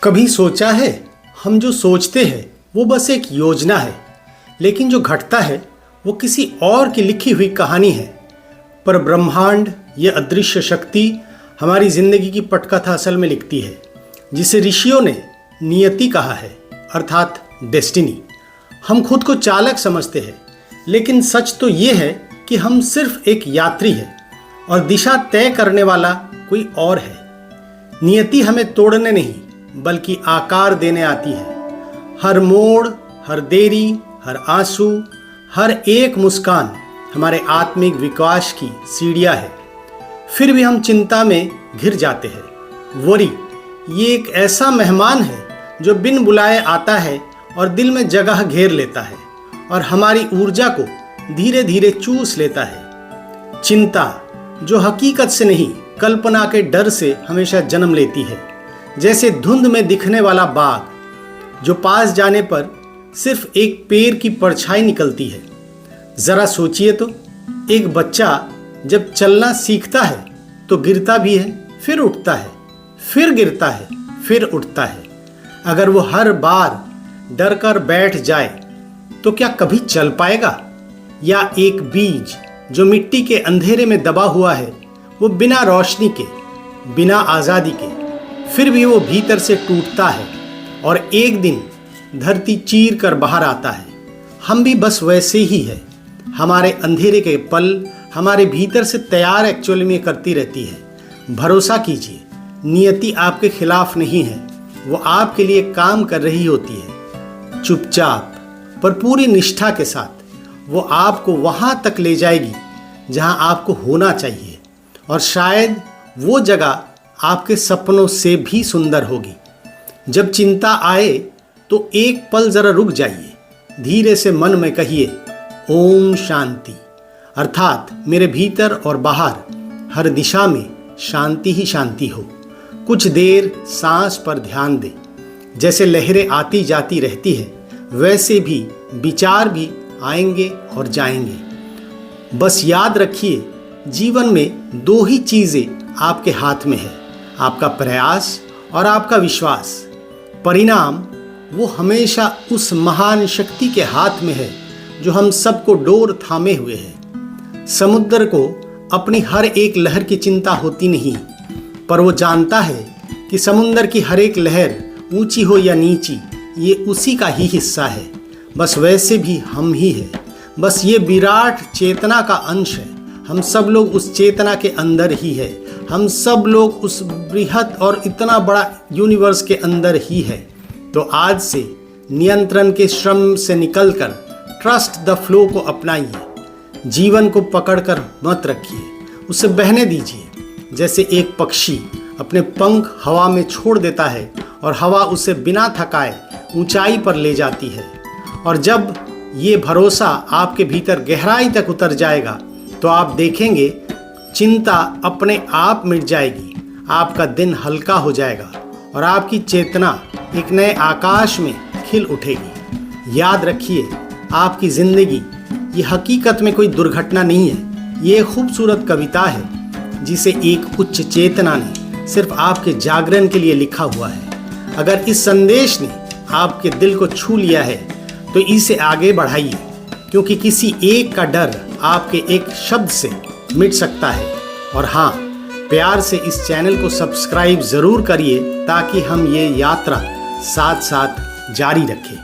कभी सोचा है हम जो सोचते हैं वो बस एक योजना है, लेकिन जो घटता है वो किसी और की लिखी हुई कहानी है। पर ब्रह्मांड, ये अदृश्य शक्ति हमारी जिंदगी की पटकथा असल में लिखती है, जिसे ऋषियों ने नियति कहा है, अर्थात डेस्टिनी। हम खुद को चालक समझते हैं, लेकिन सच तो ये है कि हम सिर्फ एक यात्री हैं और दिशा तय करने वाला कोई और है। नियति हमें तोड़ने नहीं बल्कि आकार देने आती है। हर मोड़, हर देरी, हर आंसू, हर एक मुस्कान हमारे आत्मिक विकास की सीढ़ियां है। फिर भी हम चिंता में घिर जाते हैं। वरी ये एक ऐसा मेहमान है जो बिन बुलाए आता है और दिल में जगह घेर लेता है और हमारी ऊर्जा को धीरे धीरे चूस लेता है। चिंता जो हकीकत से नहीं, कल्पना के डर से हमेशा जन्म लेती है, जैसे धुंध में दिखने वाला बाग जो पास जाने पर सिर्फ एक पेड़ की परछाई निकलती है। जरा सोचिए तो, एक बच्चा जब चलना सीखता है तो गिरता भी है, फिर उठता है, फिर गिरता है, फिर उठता है। अगर वो हर बार डर कर बैठ जाए तो क्या कभी चल पाएगा? या एक बीज जो मिट्टी के अंधेरे में दबा हुआ है, वो बिना रोशनी के, बिना आज़ादी के, फिर भी वो भीतर से टूटता है और एक दिन धरती चीर कर बाहर आता है। हम भी बस वैसे ही है। हमारे अंधेरे के पल हमारे भीतर से तैयार एक्चुअली में करती रहती है। भरोसा कीजिए, नियति आपके खिलाफ नहीं है, वो आपके लिए काम कर रही होती है। चुपचाप पर पूरी निष्ठा के साथ वो आपको वहाँ तक ले जाएगी जहाँ आपको होना चाहिए, और शायद वो जगह आपके सपनों से भी सुंदर होगी। जब चिंता आए तो एक पल जरा रुक जाइए, धीरे से मन में कहिए ओम शांति, अर्थात मेरे भीतर और बाहर हर दिशा में शांति ही शांति हो। कुछ देर सांस पर ध्यान दें। जैसे लहरें आती जाती रहती है, वैसे भी विचार भी आएंगे और जाएंगे। बस याद रखिए, जीवन में दो ही चीज़ें आपके हाथ में है, आपका प्रयास और आपका विश्वास। परिणाम वो हमेशा उस महान शक्ति के हाथ में है जो हम सबको डोर थामे हुए है। समुद्र को अपनी हर एक लहर की चिंता होती नहीं, पर वो जानता है कि समुद्र की हर एक लहर, ऊंची हो या नीची, ये उसी का ही हिस्सा है। बस वैसे भी हम ही है। बस ये विराट चेतना का अंश है। हम सब लोग उस चेतना के अंदर ही है। हम सब लोग उस बृहत और इतना बड़ा यूनिवर्स के अंदर ही है। तो आज से नियंत्रण के श्रम से निकलकर ट्रस्ट द फ्लो को अपनाइए। जीवन को पकड़कर मत रखिए, उसे बहने दीजिए। जैसे एक पक्षी अपने पंख हवा में छोड़ देता है और हवा उसे बिना थकाए ऊंचाई पर ले जाती है। और जब ये भरोसा आपके भीतर गहराई तक उतर जाएगा तो आप देखेंगे चिंता अपने आप मिट जाएगी, आपका दिन हल्का हो जाएगा और आपकी चेतना एक नए आकाश में खिल उठेगी। याद रखिए, आपकी ज़िंदगी ये हकीकत में कोई दुर्घटना नहीं है, ये एक खूबसूरत कविता है जिसे एक उच्च चेतना ने सिर्फ आपके जागरण के लिए लिखा हुआ है। अगर इस संदेश ने आपके दिल को छू लिया है तो इसे आगे बढ़ाइए, क्योंकि किसी एक का डर आपके एक शब्द से मिट सकता है। और हाँ, प्यार से इस चैनल को सब्सक्राइब ज़रूर करिए ताकि हम ये यात्रा साथ साथ जारी रखें।